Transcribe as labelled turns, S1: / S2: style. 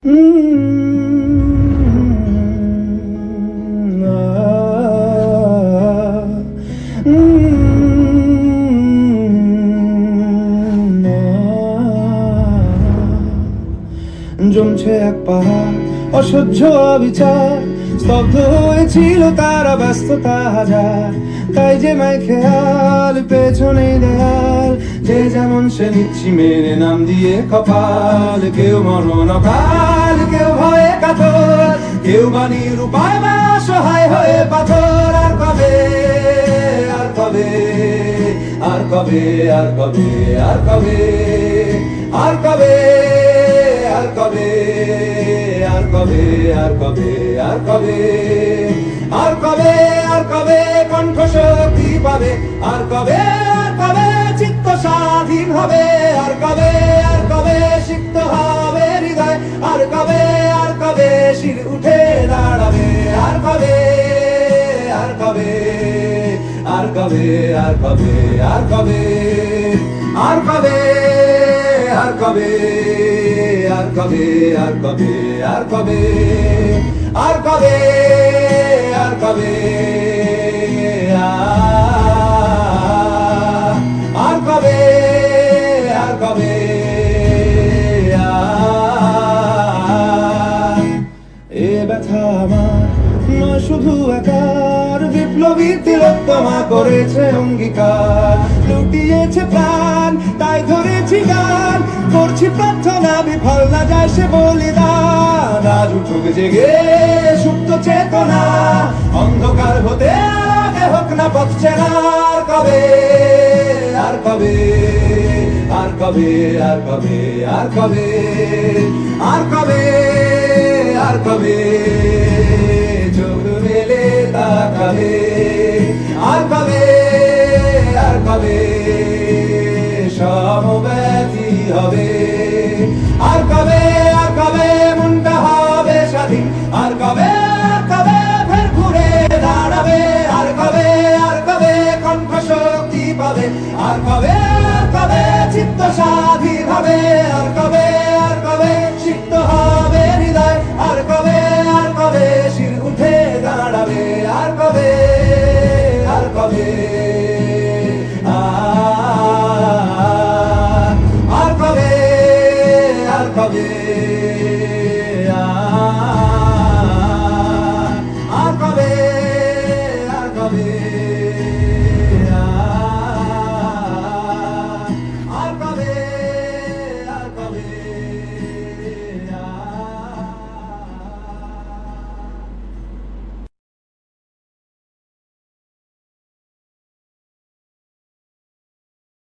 S1: জমছে এক পাহাড় অসহ্য অবিচার, স্তব্ধ হয়েছিল তারা ব্যস্ততা হাজার। তাই যে মাই খেয়াল পেছনে দেয়াল, যে যেমন সে নিচ্ছি মেরে নাম দিয়ে কপাল। কেউ মরণ অকাল, কেউ ভয়ে কাতর, কেউ বাণী রূপায় বা সহায় হয়ে পাথর। আর কবে, আর কবে, আর কবে, আর কবে, আর কবে, আর কবে, আর কবে, আর কবে, আর কবে, আর কবে, আর কবে, আর কবে কণ্ঠ শক্তি পাবে? আর কবে, আর কবে চিত্ত স্বাধীন হবে? আর কবে, আর কবে সিক্ত হবে হৃদয়? আর কবে, আর কবে শির উঠে দাঁড়াবে? আর কবে, আর কবে, আর কবে, আর কবে, আর কবে, আর কবে, আর কবে, আর কবে, আর কবে, আর কবে, আর কবে, আর কবে, আর কবে, আর কবে, এ ব্যথা আমার নয় শুধু একার, বিপ্লবী তিলোত্তমা করেছে অঙ্গীকার। লুটিয়েছে প্রাণ তাই ধরেছি গান, করছি প্রার্থনা বিফল না যায় সে বলিদান। আজ উঠুক জেগে সুপ্ত চেতনা, অন্ধকার হতে আগে হোক না পথ চেনা। আর কবে, আর কবে, আর কবে, আর কবে, আর কবে, আর কবে, আর কবে।